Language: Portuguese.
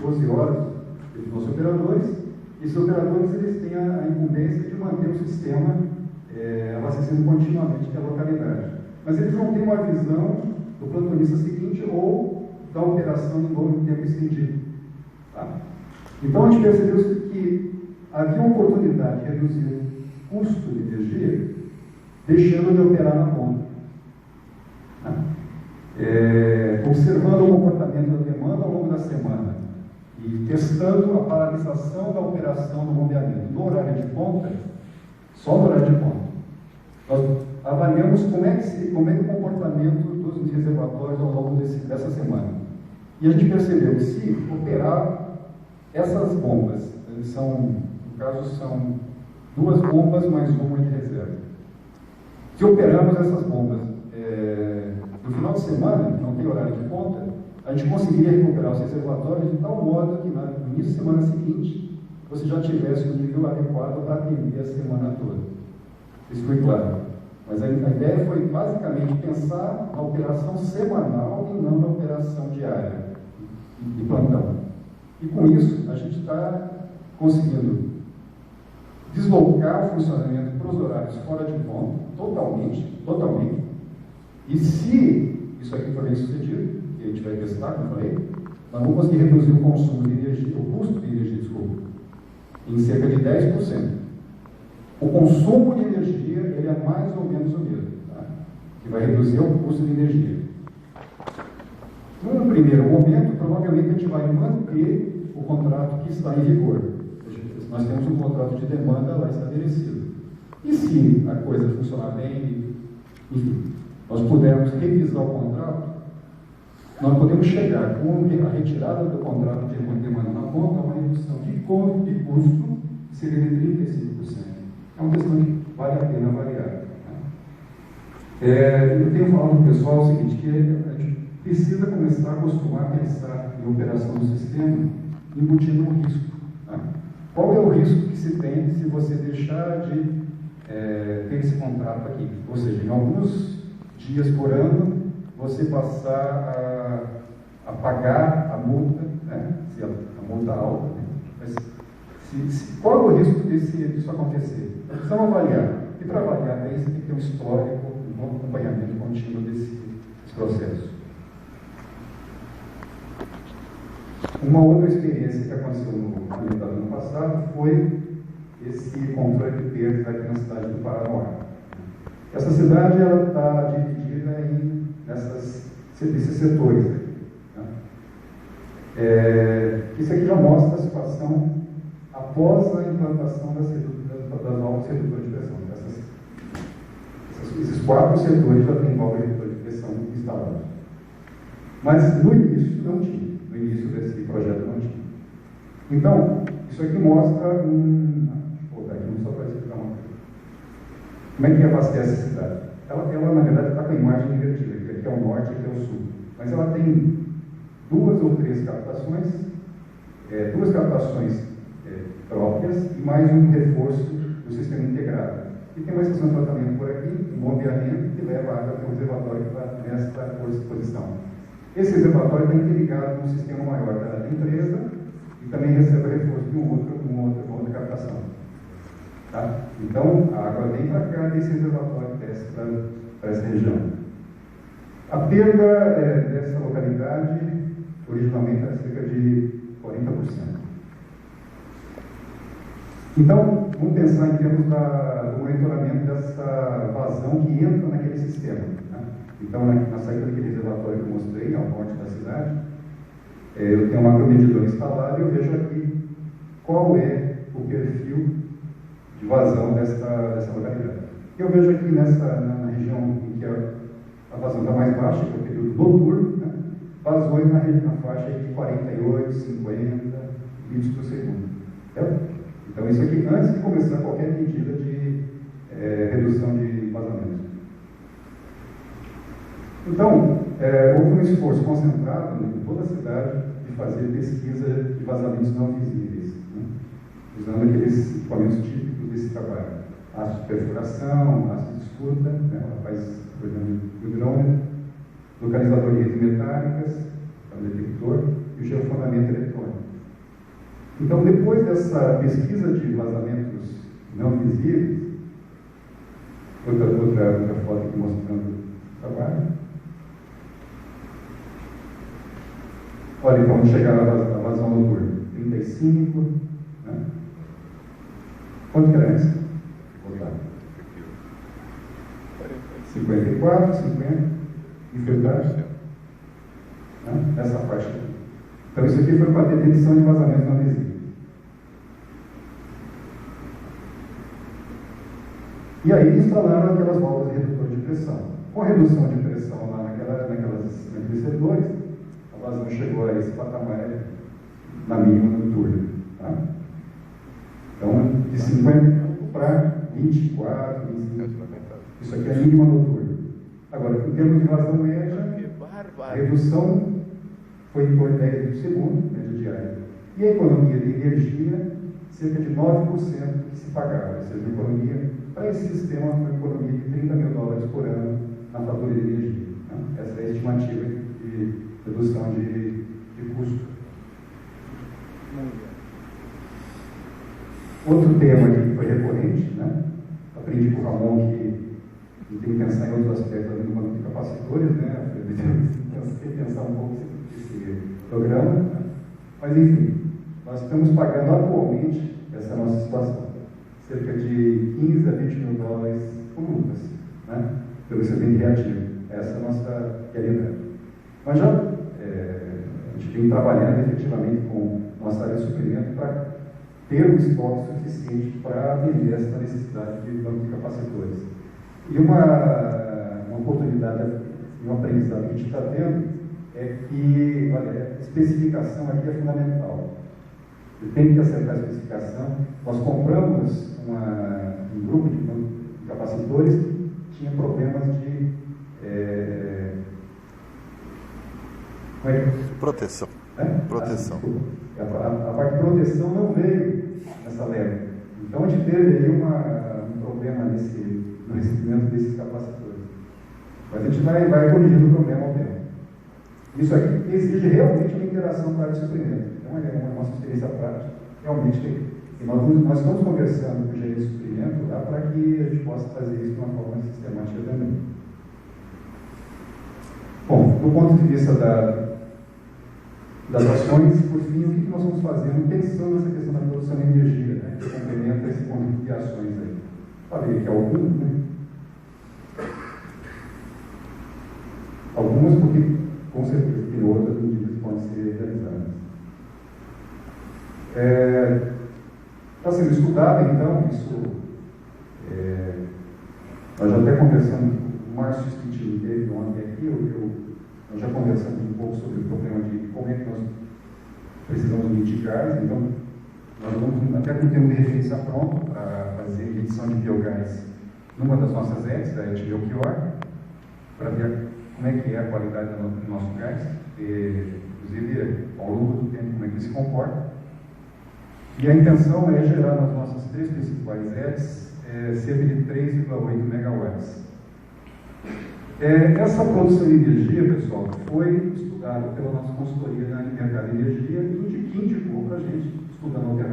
12 horas dos nossos operadores. E esses operadores eles têm a incumbência de manter o sistema abastecendo continuamente a localidade. Mas eles não têm uma visão do plantonista seguinte ou da operação em tempo estendido. Tá? Então a gente percebeu que havia uma oportunidade de reduzir o custo de energia deixando de operar na ponta. Tá? Observando o comportamento da demanda ao longo da semana e testando a paralisação da operação do bombeamento no horário de ponta, só no horário de ponta. Nós avaliamos como é que o comportamento dos reservatórios ao longo dessa semana. E a gente percebeu que se operar essas bombas, no caso são 2 bombas mais uma de reserva. Se operamos essas bombas no final de semana, que não tem horário de ponta, a gente conseguiria recuperar os reservatórios de tal modo que no início da semana seguinte você já tivesse o nível adequado para atender a semana toda. Isso foi claro. Mas a ideia foi basicamente pensar na operação semanal e não na operação diária de plantão. E com isso, a gente está conseguindo deslocar o funcionamento para os horários fora de ponta, totalmente. E se isso aqui for bem sucedido, que a gente vai testar, como eu falei, nós vamos conseguir reduzir o consumo de energia, o custo de energia, em cerca de 10%. O consumo de energia, ele é mais ou menos o mesmo, tá? Que vai reduzir o custo de energia. Num primeiro momento, provavelmente a gente vai manter o contrato que está em vigor. Nós temos um contrato de demanda lá estabelecido. E se a coisa funcionar bem, enfim, nós pudermos revisar o contrato, nós podemos chegar com a retirada do contrato de demanda na ponta a uma redução de custo de cerca de 35%. É uma questão que vale a pena avaliar. Eu tenho falado para o pessoal o seguinte, que a gente precisa começar a acostumar a pensar em operação do sistema embutindo um risco. Tá? Qual é o risco que se tem se você deixar de ter esse contrato aqui? Ou seja, em alguns dias por ano, você passar a pagar a multa, né? Se a multa alta, né? Mas qual é o risco disso acontecer? Precisamos avaliar. E para avaliar bem, você tem que ter um histórico, um acompanhamento contínuo desse processo. Uma outra experiência que aconteceu no ano passado foi esse controle de perdas aqui na cidade do Paranoá. Essa cidade está dividida nesses setores. Aqui, né? Isso aqui já mostra a situação após a implantação das novas redutoras de pressão. Esses 4 setores já têm novos redutores de pressão instalados. Mas no início não tinha. No início desse projeto não tinha. Então, isso aqui mostra Vou botar aqui só para explicar uma coisa. Como é que abastece a cidade? Ela na verdade, está com a imagem invertida. Aqui é o norte e aqui é o sul. Mas ela tem 2 ou 3 captações, 2 captações próprias e mais um reforço do sistema integrado. E tem uma estação de tratamento por aqui, um bombeamento que leva a água para o reservatório nesta posição. Esse reservatório está interligado com um sistema maior da empresa e também recebe reforço de uma outra captação. Tá? Então, a água vem para cá desse reservatório que desce para essa região. A perda dessa localidade, originalmente, era cerca de 40%. Então, vamos pensar em termos do monitoramento dessa vazão que entra naquele sistema. Né? Então, na saída daquele reservatório que eu mostrei, ao norte da cidade, eu tenho um macromedidor instalado e eu vejo aqui qual é o perfil de vazão dessa localidade. Eu vejo aqui na região em que a vazão está mais baixa, que é o período noturno, né? Vazões na faixa de 48, 50 litros por segundo. Certo? Então, isso aqui antes de começar qualquer medida de redução de vazamento. Então, houve um esforço concentrado em toda a cidade de fazer pesquisa de vazamentos não visíveis, né? Usando aqueles equipamentos típicos desse trabalho. Aço de perfuração, aço de escuta, né? Ela faz, por exemplo, o hidrômetro, localizador de redes metálicas, o detector, e o geofundamento eletrônico. Então, depois dessa pesquisa de vazamentos não visíveis, outra foto aqui mostrando o trabalho. Olha, então, vamos chegar à vazão noturna. 35, né? Quanto que era essa? 54, 50, inferioridade. Né? Essa parte aqui. Então, isso aqui foi para detecção de vazamentos não visíveis. E aí instalaram aquelas válvulas redutoras de pressão. Com a redução de pressão lá naqueles servidores, a vazão chegou a esse patamar na mínima noturna. Tá? Então, de 50 para 24, 25. Isso aqui é a mínima noturna. Agora, em termos de vazão média, a redução foi em torno de 10 litros por segundo, média diária. E a economia de energia, cerca de 9% que se pagava. Ou seja, a economia, para esse sistema, foi uma economia de $30 mil por ano na fatura de energia. Né? Essa é a estimativa de redução de custo. Outro tema aqui que foi recorrente, né? Aprendi com o Ramon que tem que pensar em outros aspectos além do banco de capacitores, né? Tem que pensar um pouco nesse programa. Né? Mas, enfim, nós estamos pagando atualmente, essa é a nossa situação, cerca de 15 a 20 mil dólares por multas, né? Pelo excedente reativo. Essa é a nossa realidade. Mas já a gente vem trabalhando efetivamente com nossa área de suprimento para ter um estoque suficiente para atender essa necessidade de banco de capacitores. E uma oportunidade, um aprendizado que a gente está tendo é que, olha, a especificação aqui é fundamental. Eu tenho que acertar a especificação. Nós compramos um grupo de capacitores que tinha problemas de proteção. Proteção. A parte de proteção não veio nessa leva. Então a gente teve aí um problema no recebimento desses capacitores. Mas a gente vai corrigindo o problema ao tempo. Isso aqui exige realmente uma interação com a área de suprimento. Então é uma nossa experiência prática. Realmente e nós estamos conversando com o gerente de suprimento lá para que a gente possa fazer isso de uma forma sistemática também. Bom, do ponto de vista das ações, por fim, o que nós vamos fazendo pensando nessa questão da produção de energia, né, que complementa esse conjunto de ações aí. Falei que algumas, né? Algumas porque, com certeza, tem outras medidas que podem ser realizadas. Está sendo estudado, então, isso. Nós já até conversamos, o Márcio Stitch teve ontem aqui, nós já conversamos um pouco sobre o problema de como é que nós precisamos mitigar. Então, nós vamos até com o termo de referência pronto para fazer medição de biogás numa das nossas ETs, a ET Belchior, para ver como é que é a qualidade do nosso gás, inclusive ao longo do tempo como é que ele se comporta. E a intenção é gerar nas nossas três principais ETs cerca de 3,8 megawatts. Essa produção de energia, pessoal, foi estudada pela nossa consultoria de mercado de energia e indicou para a gente, estudando alternativas.